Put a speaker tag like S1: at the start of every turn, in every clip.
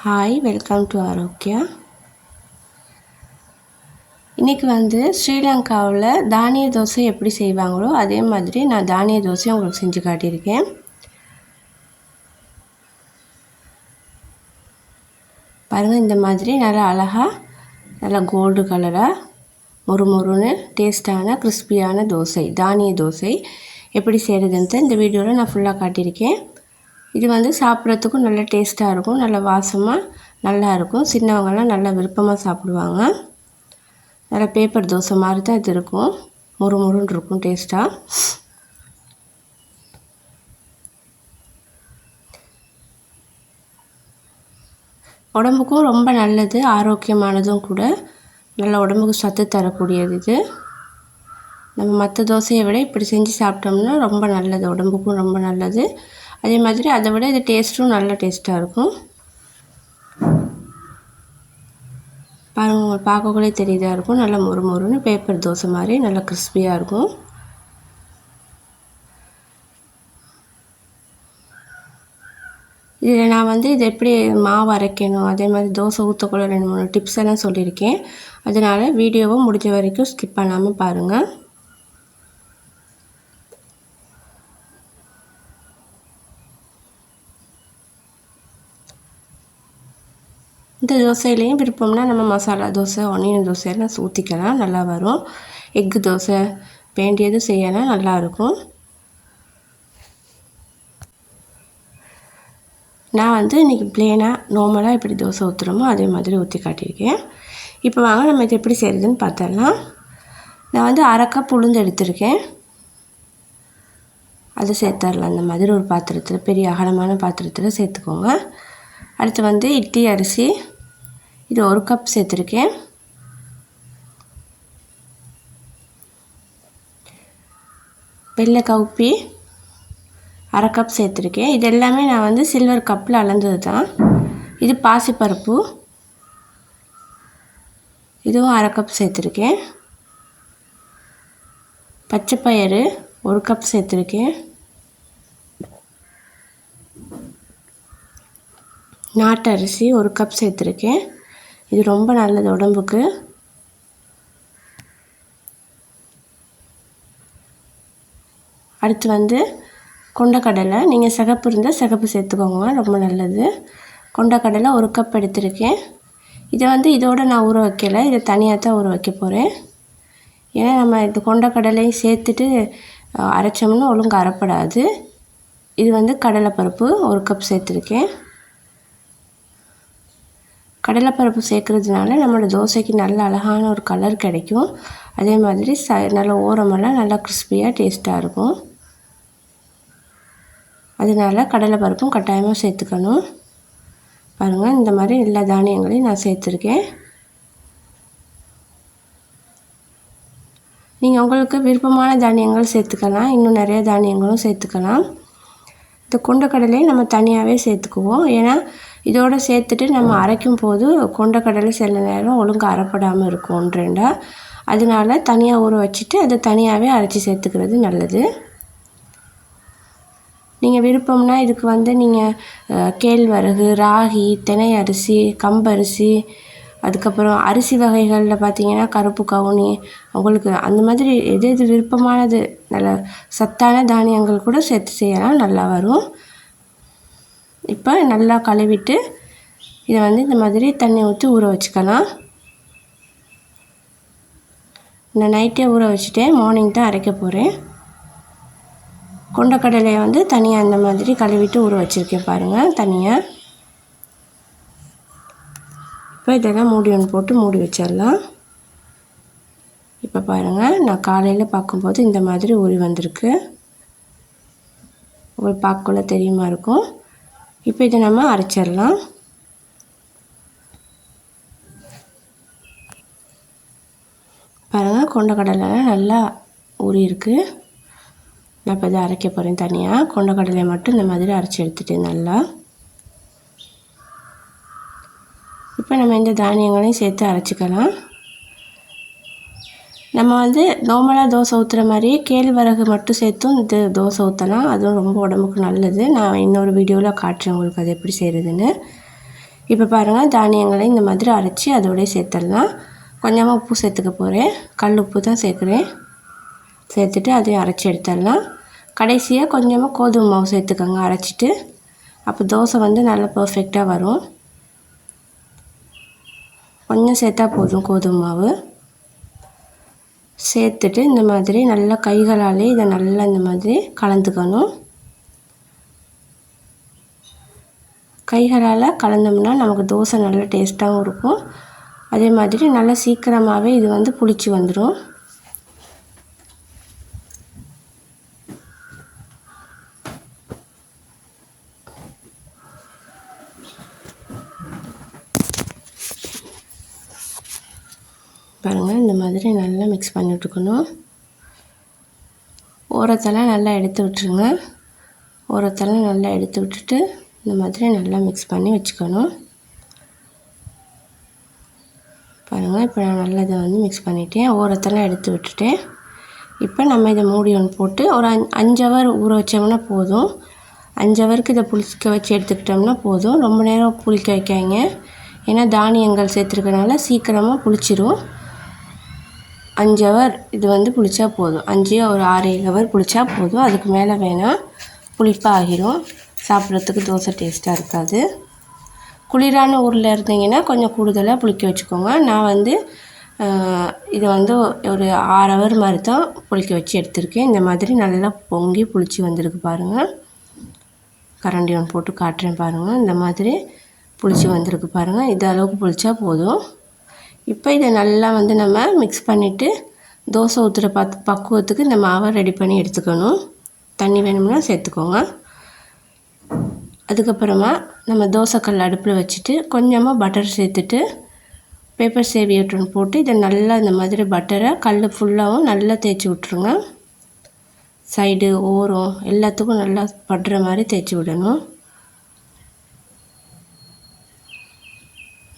S1: Hi, welcome to Arokya. இன்றைக்கி ஸ்ரீலங்காவில் தானிய தோசை எப்படி செய்வாங்களோ அதே மாதிரி நான் தானிய தோசை உங்களுக்கு செஞ்சு காட்டியிருக்கேன். பாருங்கள், இந்த மாதிரி நல்லா அழகாக நல்லா கோல்டு கலராக மொறுமொறுன்னு டேஸ்டான கிறிஸ்பியான தோசை, தானிய தோசை எப்படி செய்கிறதுன்ட்டு இந்த வீடியோவில் நான் ஃபுல்லாக காட்டியிருக்கேன். இது சாப்பிட்றதுக்கும் நல்ல டேஸ்ட்டாக இருக்கும், நல்ல வாசமாக நல்லா இருக்கும். சின்னவங்களாம் நல்லா விருப்பமாக சாப்பிடுவாங்க. நல்லா பேப்பர் தோசை மாதிரி தான் இது இருக்கும், மொறுமொறுன்னு இருக்கும் டேஸ்ட்டாக. உடம்புக்கும் ரொம்ப நல்லது, ஆரோக்கியமானதும் கூட. நல்ல உடம்புக்கு சத்து தரக்கூடியது இது. நம்ம மற்ற தோசையை விட இப்படி செஞ்சு சாப்பிட்டோம்னா ரொம்ப நல்லது, உடம்புக்கும் ரொம்ப நல்லது. அதே மாதிரி அதை விட இது டேஸ்ட்டும் நல்ல டேஸ்ட்டாக இருக்கும். பாருங்கள், உங்களுக்கு பார்க்கக்குள்ளே தெரியுதா இருக்கும். நல்லா மொறுமொறுன்னு பேப்பர் தோசை மாதிரி நல்லா கிறிஸ்பியாக இருக்கும். இதில் நான் இது எப்படி மாவு அரைக்கணும், அதே மாதிரி தோசை ஊற்றக்குள்ள 2-3 டிப்ஸ் எல்லாம் சொல்லியிருக்கேன். அதனால் வீடியோவை முடிஞ்ச வரைக்கும் ஸ்கிப் பண்ணாமல் பாருங்கள். இந்த தோசையிலையும் விருப்பம்னா நம்ம மசாலா தோசை, ஒனியன் தோசையெல்லாம் ஊற்றிக்கலாம், நல்லா வரும். எக்கு தோசை வேண்டியது செய்யலாம், நல்லாயிருக்கும். நான் இன்றைக்கி ப்ளேனாக நார்மலாக எப்படி தோசை ஊற்றுறோமோ அதே மாதிரி ஊற்றி காட்டியிருக்கேன். இப்போ வாங்க நம்ம இது எப்படி செய்கிறதுன்னு பார்த்தரலாம். நான் 1/2 கப் உளுந்து எடுத்திருக்கேன், அதை சேர்த்துடலாம். அந்த மாதிரி ஒரு பாத்திரத்தில், பெரிய அகலமான பாத்திரத்தில் சேர்த்துக்கோங்க. அடுத்து இட்லி அரிசி, இது 1 கப் சேர்த்துருக்கேன். வெள்ளை கவுப்பி 1/2 கப் சேர்த்துருக்கேன். இது எல்லாமே நான் சில்வர் கப்பில் அளந்தது தான். இது பாசிப்பருப்பு, இதுவும் 1/2 கப் சேர்த்துருக்கேன். பச்சைப்பயிறு 1 கப் சேர்த்துருக்கேன். நாட்டு அரிசி 1 கப் சேர்த்துருக்கேன். இது ரொம்ப நல்லது உடம்புக்கு. அடுத்து கொண்டக்கடலை, நீங்கள் சிகப்பு இருந்தால் சிகப்பு சேர்த்துக்கோங்க, ரொம்ப நல்லது. கொண்டக்கடலை 1 கப் எடுத்திருக்கேன். இதை இதோடு நான் ஊற வைக்கலை, இதை தனியாக தான் ஊற வைக்க போகிறேன். ஏன்னா நம்ம இது கொண்டக்கடலையும் சேர்த்துட்டு அரைச்சோம்னா ஒழுங்கு அரைப்படாது. இது கடலைப்பருப்பு 1 கப் சேர்த்துருக்கேன். கடலைப்பருப்பு சேர்க்குறதுனால நம்மளோட தோசைக்கு நல்ல அழகான ஒரு கலர் கிடைக்கும். அதே மாதிரி நல்ல ஓரமெல்லாம் நல்லா கிறிஸ்பியாக டேஸ்ட்டாக இருக்கும். அதனால் கடலைப்பருப்பும் கட்டாயமாக சேர்த்துக்கணும். பாருங்கள், இந்த மாதிரி எல்லா தானியங்களையும் நான் சேர்த்துருக்கேன். நீங்கள் உங்களுக்கு விருப்பமான தானியங்கள் சேர்த்துக்கலாம், இன்னும் நிறைய தானியங்களும் சேர்த்துக்கலாம். இந்த கொண்டக்கடலையை நம்ம தனியாகவே சேர்த்துக்குவோம். ஏன்னா இதோடு சேர்த்துட்டு நம்ம அரைக்கும் போது கொண்டக்கடலை சில நேரம் ஒழுங்கு அரைப்படாமல் இருக்கும், 1-2. அதனால தனியாக ஊற வச்சுட்டு அதை தனியாகவே அரைச்சி சேர்த்துக்கிறது நல்லது. நீங்கள் விருப்பம்னா இதுக்கு நீங்கள் கேழ்வரகு, ராகி, தினை அரிசி, கம்பரிசி, அதுக்கப்புறம் அரிசி வகைகளில் பார்த்திங்கன்னா கருப்பு கவுனி, உங்களுக்கு அந்த மாதிரி எது எது விருப்பமானது நல்ல சத்தான தானியங்கள் கூட சேர்த்து செய்யலாம், நல்லா வரும். இப்போ நல்லா கழுவிட்டு இதை இந்த மாதிரி தண்ணி ஊற்றி ஊற வச்சுக்கலாம். நான் நைட்டே ஊற வச்சுட்டேன், மார்னிங் தான் அரைக்க போகிறேன். கொண்டக்கடலையை தனியாக அந்த மாதிரி கழுவிட்டு ஊற வச்சுருக்கேன் பாருங்கள், தனியாக. இப்போ இதெல்லாம் மூடி போட்டு மூடி வச்சிடலாம். இப்போ பாருங்கள், நான் காலையில் பார்க்கும்போது இந்த மாதிரி ஊறி வந்திருக்கு, உங்களுக்கு பார்க்கக்குள்ள தெரியுமா இருக்கும். இப்போ இதை நம்ம அரைச்சிடலாம். பாருங்கள், கொண்டக்கடலைலாம் நல்லா ஊறி இருக்குது. நான் இப்போ இதை அரைக்க போகிறேன் தனியாக. கொண்டக்கடலையை மட்டும் இந்த மாதிரி அரைச்சி எடுத்துட்டேன் நல்லா. இப்போ நம்ம இந்த தானியங்களையும் சேர்த்து அரைச்சிக்கலாம். நம்ம நார்மலாக தோசை ஊற்றுற மாதிரியே கேழ்வரகு மட்டும் சேர்த்தும் இது தோசை ஊற்றலாம், அதுவும் ரொம்ப உடம்புக்கு நல்லது. நான் இன்னொரு வீடியோவில் காட்டுறேன் உங்களுக்கு அது எப்படி செய்கிறதுன்னு. இப்போ பாருங்கள், தானியங்களை இந்த மாதிரி அரைச்சி அதோடய சேர்த்துடலாம். கொஞ்சமாக உப்பு சேர்த்துக்க போகிறேன். கல் உப்பு தான் சேர்க்குறேன். சேர்த்துட்டு அதையும் அரைச்சி எடுத்துடலாம். கடைசியாக கொஞ்சமாக கோதுமை மாவு சேர்த்துக்கோங்க அரைச்சிட்டு. அப்போ தோசை வந்து நல்லா பர்ஃபெக்டாக வரும். கொஞ்சம் சேர்த்தா போதும் கோதுமை மாவு. சேர்த்துட்டு இந்த மாதிரி நல்லா கைகளாலே இதை நல்லா இந்த மாதிரி கலந்துக்கணும். கைகளால் கலந்தோம்னா நமக்கு தோசை நல்லா டேஸ்ட்டாகவும் இருக்கும். அதே மாதிரி நல்லா சீக்கிரமாகவே இது வந்து புளிச்சு வந்துடும். பாருங்கள், இந்த மாதிரி நல்லா மிக்ஸ் பண்ணி விட்டுக்கணும். ஓரத்தெல்லாம் நல்லா எடுத்து விட்டுருங்க. ஓரத்தெல்லாம் நல்லா எடுத்து விட்டுட்டு இந்த மாதிரி நல்லா மிக்ஸ் பண்ணி வச்சுக்கணும். பாருங்கள், இப்போ நான் நல்லா இதை வந்து மிக்ஸ் பண்ணிட்டேன். ஓரத்தெல்லாம் எடுத்து விட்டுட்டேன். இப்போ நம்ம இதை மூடி ஒன்று போட்டு ஒரு 5 ஹவர் ஊற வச்சோம்னா போதும். 5 ஹவருக்கு இதை புளிக்க வச்சு எடுத்துக்கிட்டோம்னா போதும். ரொம்ப நேரம் புளிக்க வைக்காங்க. ஏன்னா தானியங்கள் சேர்த்துருக்கனால சீக்கிரமாக புளிச்சிரும். 5 ஹவர் இது வந்து புளிச்சா போதும். 5 ஒரு 6-7 ஹவர் புளிச்சா போதும். அதுக்கு மேலே வேணால் புளிப்பாக ஆகிரும். சாப்பிட்றதுக்கு தோசை டேஸ்ட்டாக இருக்காது. குளிரான ஊரில் இருந்தீங்கன்னா கொஞ்சம் கூடுதலாக புளிக்க வச்சுக்கோங்க. நான் வந்து இதை வந்து ஒரு 6 ஹவர் மாதிரி தான் புளிக்க வச்சு எடுத்திருக்கேன். இந்த மாதிரி நல்லா பொங்கி புளிச்சு வந்திருக்கு பாருங்கள். கரண்டி ஒன்று போட்டு காட்டுறேன் பாருங்கள். இந்த மாதிரி புளிச்சு வந்திருக்கு பாருங்கள். இது அளவுக்கு புளிச்சா போதும். இப்போ இதை நல்லா வந்து நம்ம மிக்ஸ் பண்ணிவிட்டு தோசை ஊற்றுற பக்குவத்துக்கு இந்த மாவை ரெடி பண்ணி எடுத்துக்கணும். தண்ணி வேணும்னா சேர்த்துக்கோங்க. அதுக்கப்புறமா நம்ம தோசைக்கல் அடுப்பில் வச்சுட்டு கொஞ்சமாக பட்டர் சேர்த்துட்டு பேப்பர் சேவியேட்டர் போட்டு இதை நல்லா இந்த மாதிரி பட்டரை கல் ஃபுல்லாகவும் நல்லா தேய்ச்சி விட்ருங்க. சைடு ஓரம் எல்லாத்துக்கும் நல்லா படுற மாதிரி தேய்ச்சி விடணும்.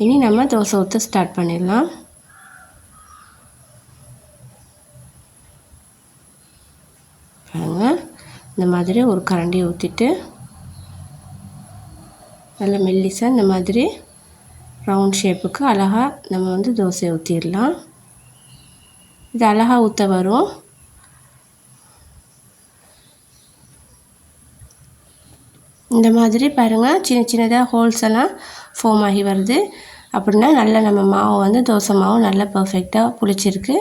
S1: இனி நம்ம தோசை ஊற்ற ஸ்டார்ட் பண்ணிடலாம். பாருங்கள், இந்த மாதிரி ஒரு கரண்டியை ஊற்றிட்டு நல்ல மெல்லிசாக இந்த மாதிரி ரவுண்ட் ஷேப்புக்கு அழகாக நம்ம வந்து தோசையை ஊற்றிடலாம். இது அழகாக ஊற்ற வரும். இந்த மாதிரி பாருங்கள், சின்ன சின்னதாக ஹோல்ஸ் எல்லாம் ஃபார்ம் ஆகி வருது. அப்படின்னா நல்லா நம்ம மாவு வந்து தோசை மாவு நல்லா பர்ஃபெக்டாக புளிச்சிருக்கு,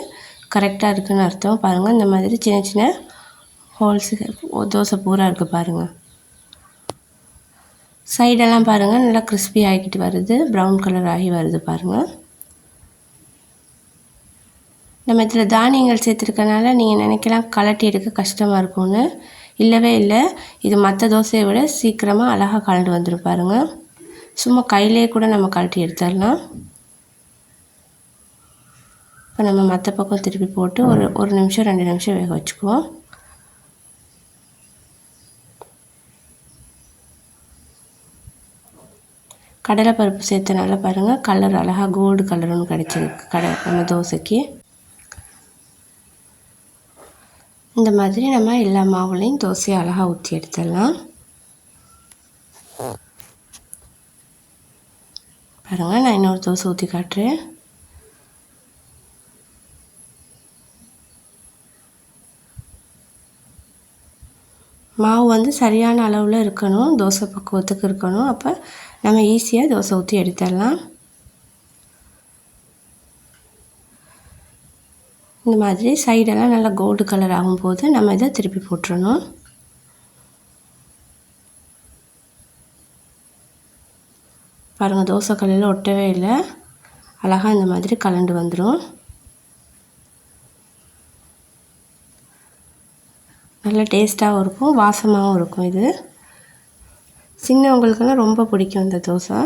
S1: கரெக்டாக இருக்குதுன்னு அர்த்தம். பாருங்கள், இந்த மாதிரி சின்ன சின்ன ஹோல்ஸு தோசை பூரா இருக்குது பாருங்கள். சைடெல்லாம் பாருங்கள் நல்லா கிறிஸ்பி ஆகிக்கிட்டு வருது, ப்ரௌன் கலர் ஆகி வருது பாருங்கள். நம்ம இதில் தானியங்கள் சேர்த்துருக்கனால நீங்கள் நினைக்கலாம் கலட்டி எடுக்க கஷ்டமாக இருக்கும்னு. இல்லவே இல்லை, இது மற்ற தோசையை விட சீக்கிரமாக அழகாக கலண்டு வந்துடும் பாருங்கள். சும்மா கையிலே கூட நம்ம கலட்டி எடுத்துடலாம். இப்போ நம்ம மற்ற பக்கம் திருப்பி போட்டு ஒரு நிமிஷம் 2 நிமிஷம் வேக வச்சுக்குவோம். கடலைப்பருப்பு சேர்த்தனால பாருங்கள் கலர் அழகாக கோல்டு கலர் ஒன்று கிடச்சிருக்கு நம்ம தோசைக்கு. இந்த மாதிரி நம்ம எல்லா மாவுலையும் தோசையை அழகாக ஊற்றி எடுத்துடலாம். பாருங்கள், நான் இன்னொரு தோசை ஊற்றி காட்டுறேன். மாவு வந்து சரியான அளவில் இருக்கணும், தோசை பக்குவத்துக்கு இருக்கணும். அப்போ நம்ம ஈஸியாக தோசை ஊற்றி எடுத்துடலாம். இந்த மாதிரி சைடெல்லாம் நல்லா கோல்டு கலர் ஆகும்போது நம்ம இதை திருப்பி போட்டுறணும். பாருங்கள், தோசை கல்லில் ஒட்டவே இல்லை, அழகாக இந்த மாதிரி கலண்டு வந்துடும். நல்லா டேஸ்ட்டாகவும் இருக்கும், வாசமாகவும் இருக்கும். இது சின்னவங்களுக்கெல்லாம் ரொம்ப பிடிக்கும் இந்த தோசை.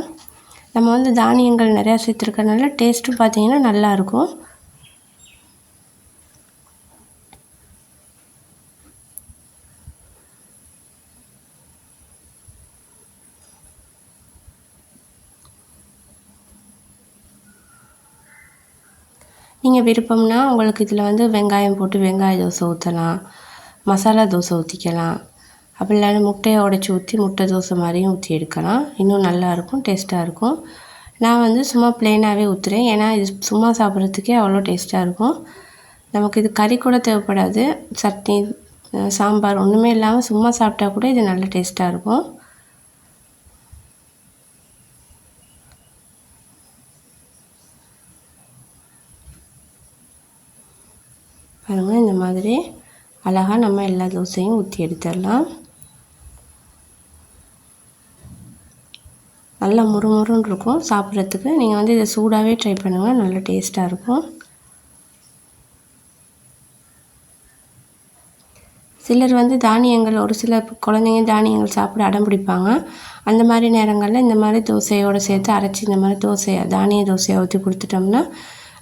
S1: நம்ம வந்து தானியங்கள் நிறையா சேர்த்துருக்கனால டேஸ்ட்டும் பார்த்திங்கன்னா நல்லாயிருக்கும். நீங்கள் விருப்பம்னா உங்களுக்கு இதில் வந்து வெங்காயம் போட்டு வெங்காய தோசை ஊற்றலாம், மசாலா தோசை ஊற்றிக்கலாம். அப்படி இல்லைன்னா முட்டையை உடச்சி ஊற்றி முட்டை தோசை மாதிரியும் ஊற்றி எடுக்கலாம். இன்னும் நல்லாயிருக்கும், டேஸ்ட்டாக இருக்கும். நான் வந்து சும்மா ப்ளெயினாகவே ஊற்றுறேன். ஏன்னா இது சும்மா சாப்பிட்றதுக்கே அவ்வளோ டேஸ்ட்டாக இருக்கும். நமக்கு இது கறி கூட தேவைப்படாது. சட்னி, சாம்பார் ஒன்றுமே இல்லாமல் சும்மா சாப்பிட்டா கூட இது நல்ல டேஸ்ட்டாக இருக்கும். பாருங்கள், இந்த மாதிரி அழகாக நம்ம எல்லா தோசையும் ஊற்றி எடுத்துடலாம். நல்லா முறுமுறுன்னு இருக்கும் சாப்பிட்றதுக்கு. நீங்கள் வந்து இதை சூடாகவே ட்ரை பண்ணுங்கள், நல்ல டேஸ்ட்டாக இருக்கும். சிலர் வந்து தானியங்கள், ஒரு சில குழந்தைங்க தானியங்கள் சாப்பிட அடம் பிடிப்பாங்க. அந்த மாதிரி நேரங்களில் இந்த மாதிரி தோசையோடு சேர்த்து அரைச்சி இந்த மாதிரி தானிய தோசையை ஊற்றி கொடுத்துட்டோம்னா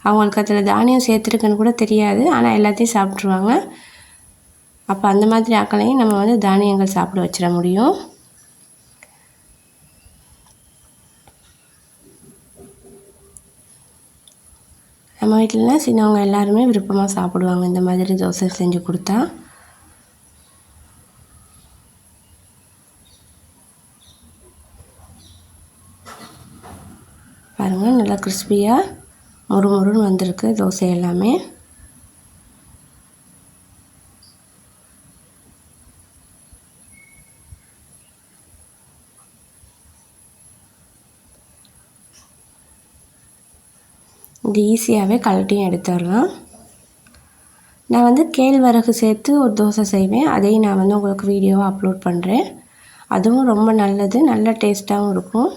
S1: அவங்களுக்கு அதில் தானியம் சேர்த்துருக்குன்னு கூட தெரியாது. ஆனால் எல்லாத்தையும் சாப்பிட்ருவாங்க. அப்போ அந்த மாதிரி ஆக்களையும் நம்ம வந்து தானியங்கள் சாப்பிட வச்சிட முடியும். நம்ம வீட்டிலலாம் சின்னவங்க எல்லாருமே விருப்பமாக சாப்பிடுவாங்க இந்த மாதிரி தோசை செஞ்சு கொடுத்தா. பாருங்கள், நல்லா கிறிஸ்பியாக முறுமுறுன்னு வந்திருக்கு தோசை எல்லாமே. இது ஈஸியாகவே கழட்டியும் எடுத்துடலாம். நான் வந்து கேழ்வரகு சேர்த்து ஒரு தோசை செய்வேன். அதையும் நான் வந்து உங்களுக்கு வீடியோவாக அப்லோட் பண்ணுறேன். அதுவும் ரொம்ப நல்லது, நல்ல டேஸ்ட்டாகவும் இருக்கும்.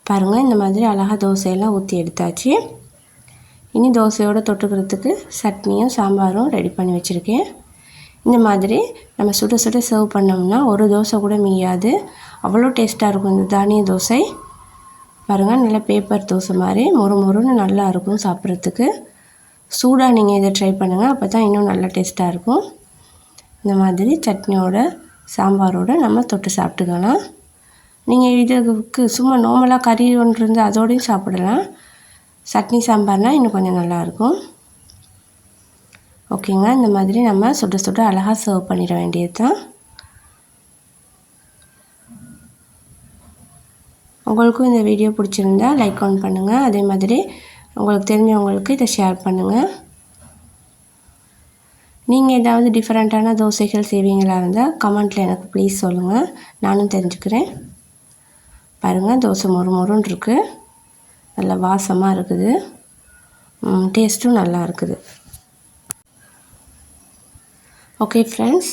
S1: பாருங்கள், இந்த மாதிரி அழகாக தோசையெல்லாம் ஊற்றி எடுத்தாச்சு. இனி தோசையோடு தொட்டுக்கிறதுக்கு சட்னியும் சாம்பாரும் ரெடி பண்ணி வச்சுருக்கேன். இந்த மாதிரி நம்ம சுட சுட சர்வ் பண்ணோம்னா ஒரு தோசை கூட மீயாது, அவ்வளோ டேஸ்ட்டாக இருக்கும் இந்த தானிய தோசை. பாருங்கள், நல்ல பேப்பர் தோசை மாதிரி முறுமுறுன்னு நல்லா இருக்கும் சாப்பிட்றதுக்கு. சூடாக நீங்கள் இதை ட்ரை பண்ணுங்கள், அப்போ தான் இன்னும் நல்லா டேஸ்ட்டாக இருக்கும். இந்த மாதிரி சட்னியோட சாம்பாரோடு நம்ம தொட்டு சாப்பிட்டுக்கலாம். நீங்கள் இதுக்கு சும்மா நார்மலாக கறி ஒன்று இருந்து அதோடையும் சாப்பிடலாம். சட்னி சாம்பார்னால் இன்னும் கொஞ்சம் நல்லாயிருக்கும். ஓகேங்க, இந்த மாதிரி நம்ம சுட சுட அழகாக சர்வ் பண்ணிட வேண்டியது தான். உங்களுக்கும் இந்த வீடியோ பிடிச்சிருந்தா லைக் ஆன் பண்ணுங்கள். அதே மாதிரி உங்களுக்கு தெரிஞ்சவங்களுக்கு இதை ஷேர் பண்ணுங்கள். நீங்கள் ஏதாவது டிஃப்ரெண்ட்டான தோசைகள் செய்வீங்களா இருந்தால் கமெண்ட்டில் எனக்கு ப்ளீஸ் சொல்லுங்கள், நானும் தெரிஞ்சுக்கிறேன். பாருங்கள், தோசை முறுமுறுன்னு இருக்குது, நல்ல வாசமாக இருக்குது, டேஸ்ட்டும் நல்லா இருக்குது. ஓகே ஃப்ரெண்ட்ஸ்,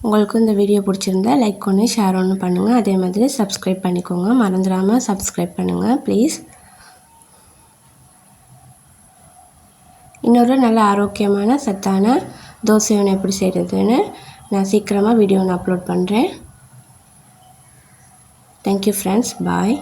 S1: உங்களுக்கு இந்த வீடியோ பிடிச்சிருந்தா லைக் ஒன்று ஷேர் ஒன்று பண்ணுங்கள். அதே மாதிரி சப்ஸ்கிரைப் பண்ணிக்கோங்க, மறந்துடாமல் சப்ஸ்கிரைப் பண்ணுங்கள் ப்ளீஸ். இன்னொரு நல்ல ஆரோக்கியமான சத்தான தோசை ஒன்று எப்படி செய்கிறதுன்னு நான் சீக்கிரமாக வீடியோ ஒன்று அப்லோட் பண்ணுறேன். தேங்க்யூ ஃப்ரெண்ட்ஸ், பாய்.